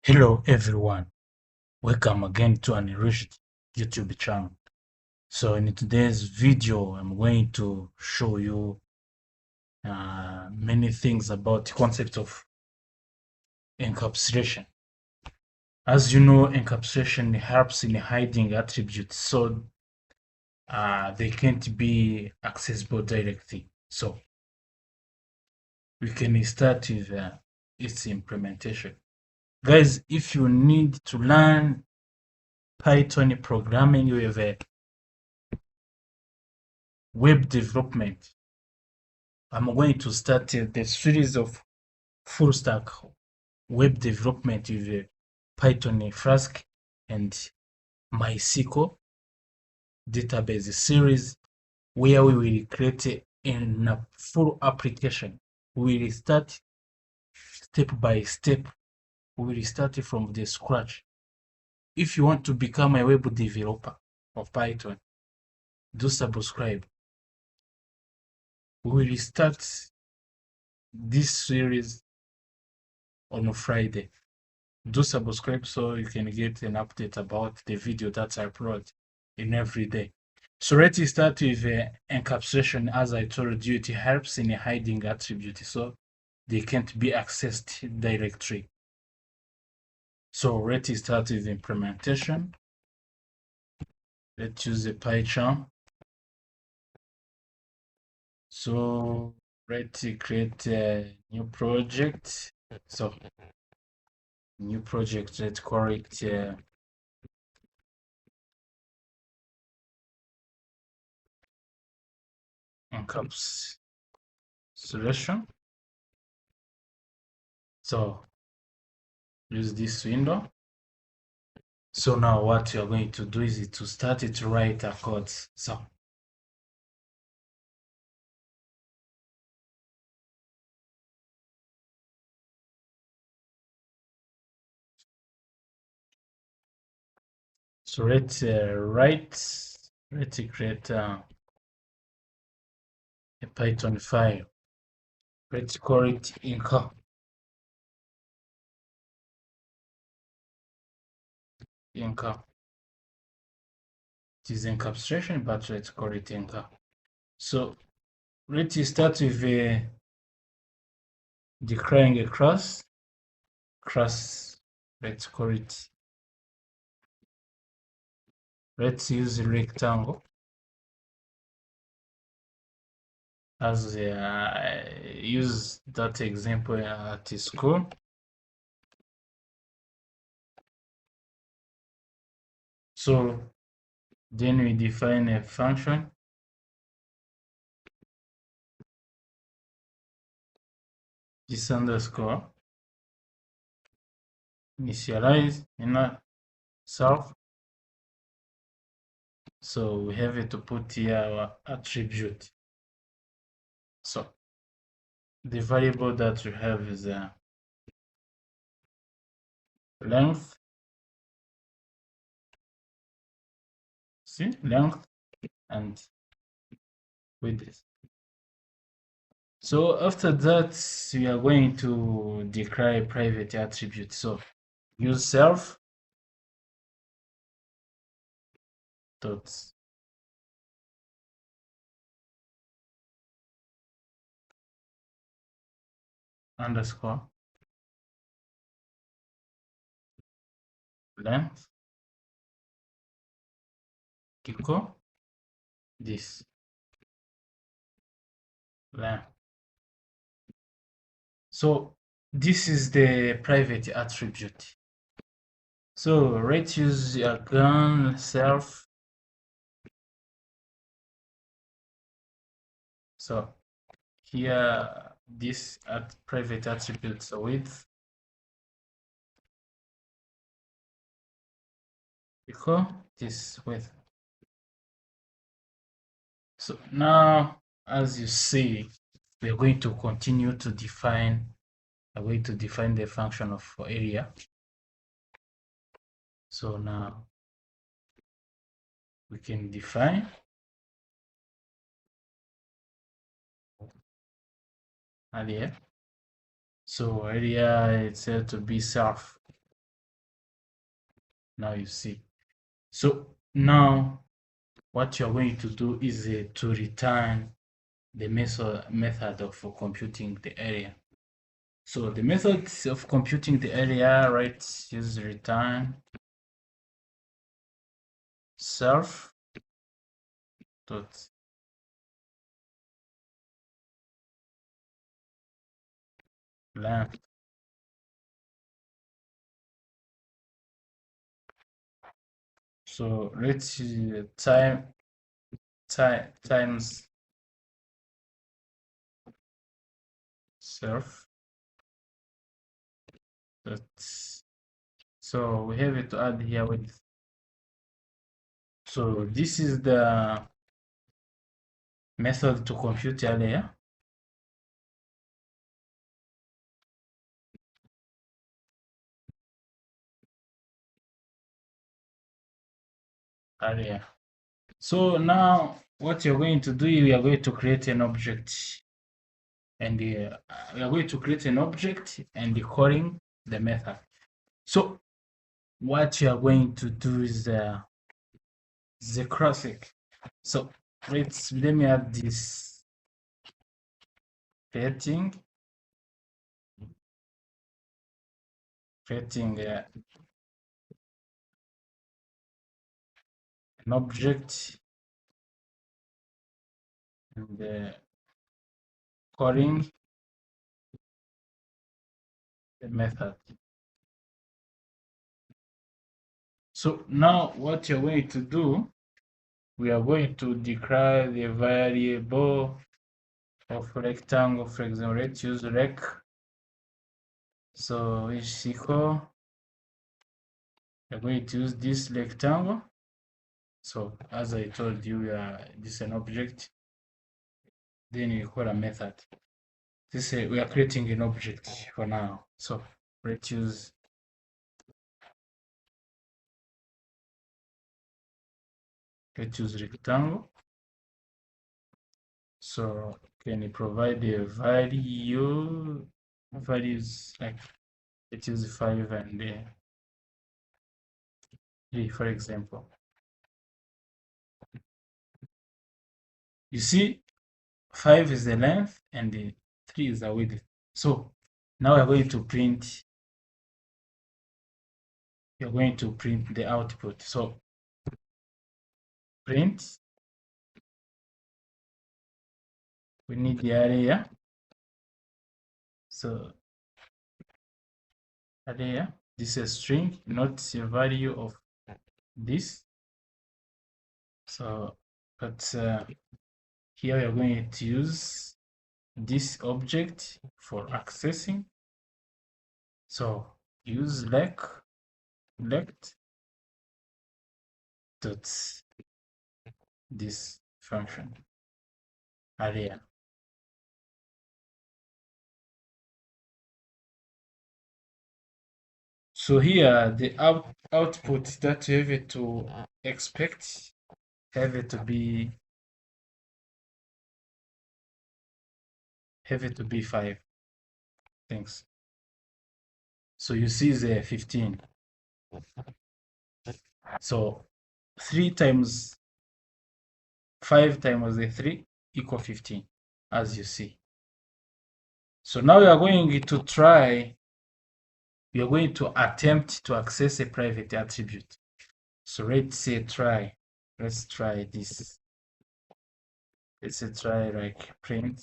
Hello everyone, welcome again to an enriched YouTube channel. So in today's video, I'm going to show you many things about the concept of encapsulation. As you know, encapsulation helps in hiding attributes so they can't be accessible directly. So we can start with its implementation. Guys, if you need to learn Python programming with web development, I'm going to start the series of full stack web development with Python Flask and MySQL database series, where we will create a full application. We will start step by step. We will start from the scratch. If you want to become a web developer of Python, do subscribe. We will start this series on Friday. Do subscribe so you can get an update about the video that I upload in every day. So let's start with encapsulation. As I told you, it helps in hiding attributes so they can't be accessed directly. So let's start with implementation. Let's use a PyCharm. So let's create a new project. So new project, let's call it encapsulation. So use this window. So now what you're going to do is to start it to write a code. So let's let's create a Python file. Let's call it Inca. Inca. It is encapsulation, but let's call it Inca. So let's start with declaring a class. Class, let's call it. Let's use a rectangle as use that example at school. So then we define a function. This underscore initialize inner self. So we have to put here our attribute. So the variable that we have is length. See, length and width. So after that, we are going to declare private attribute. So use self dot underscore length equal this length. So this is the private attribute. So let's use again self. So here this at private attribute width equal this width. So now, as you see, we are going to continue to define. I'm going to define the function of area. So now we can define area. So area is said to be self. Now you see. So now what you're going to do is to return the method of computing the area. So the method of computing the area, right, is return self dot length. So let's times self dot. So we have it to add here with. So this is the method to compute area. Area. So now what you're going to do, we are going to create an object, and we are going to create an object and calling the method. So what you are going to do is the classic. So let me add this creating an object and calling the method. So now what you're going to do, we are going to declare the variable of rectangle. For example, let's use rec. So is equal, we're going to use this rectangle. So as I told you, this is an object. Then you call a method. This we are creating an object for now. So let's use rectangle. So can you provide a values like let's use 5 and 3, for example. You see, 5 is the length and 3 is the width. So now we're going to print. You're going to print the output. So print. We need the area. So area. This is a string, not a value of this. So, but here we are going to use this object for accessing. So use lect dot this function area. So here the output that you have to expect have it to be 5 things. So you see the 15. So 3 times 5 times the 3 equal 15, as you see. So now we are going to try, we are going to attempt to access a private attribute. So let's say let's try this. Let's say try like print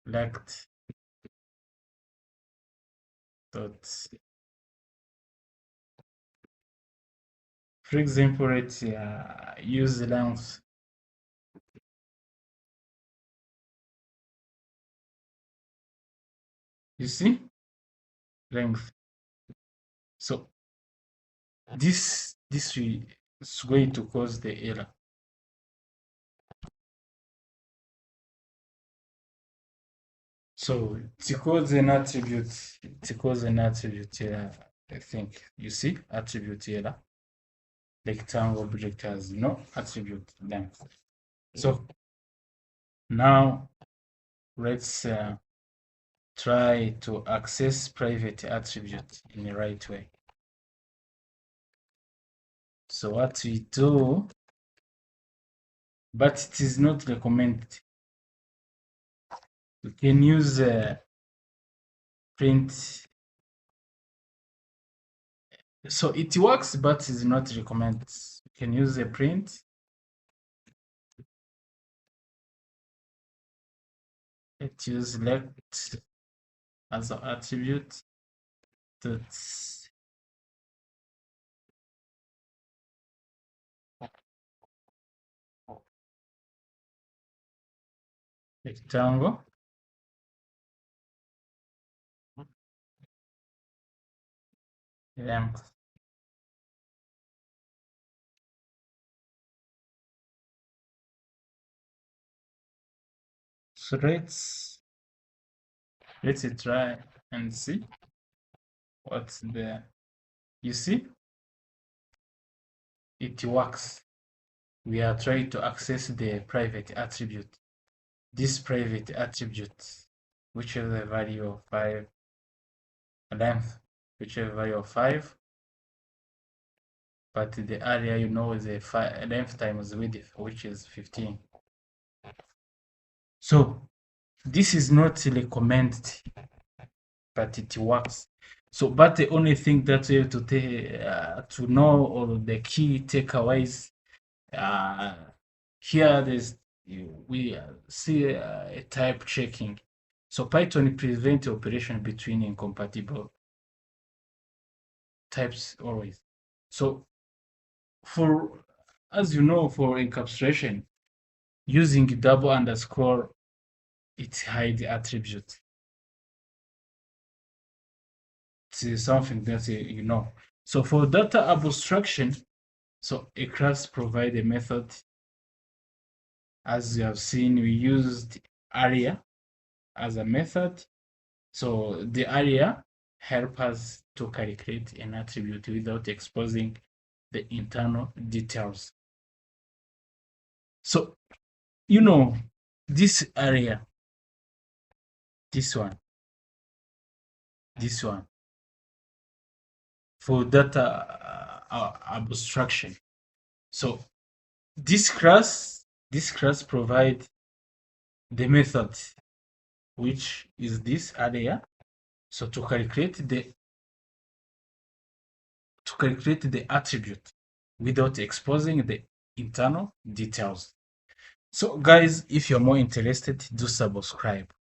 lect dot. For example, let's use the length. You see, length. So this is going to cause the error. So it equals an attribute. It equals an attribute here. I think you see attribute here. Rectangle object has no attribute length. So now let's try to access private attribute in the right way. So what we do, but it is not recommended. We can use print. So it works, but is not recommended. You can use a print. Let's use left as an attribute. That's rectangle. Length. So let's try and see what's there. You see, it works. We are trying to access the private attribute. This private attribute, which is the value of 5, length, which is the value of 5, but the area, you know, is a length times width, which is 15. So this is not recommended, but it works. So, but the only thing that we have to know, or the key takeaways, here we see a type checking. So Python prevents operation between incompatible types always. So for, as you know, for encapsulation, using double underscore, it hides attribute. It's something that you know. So for data abstraction, so a class provide a method. As you have seen, we used area as a method. So the area help us to calculate an attribute without exposing the internal details. So, you know, this area, this one, for data abstraction. So this class provide the method, which is this area. So to calculate the attribute without exposing the internal details. So guys, if you're more interested, do subscribe.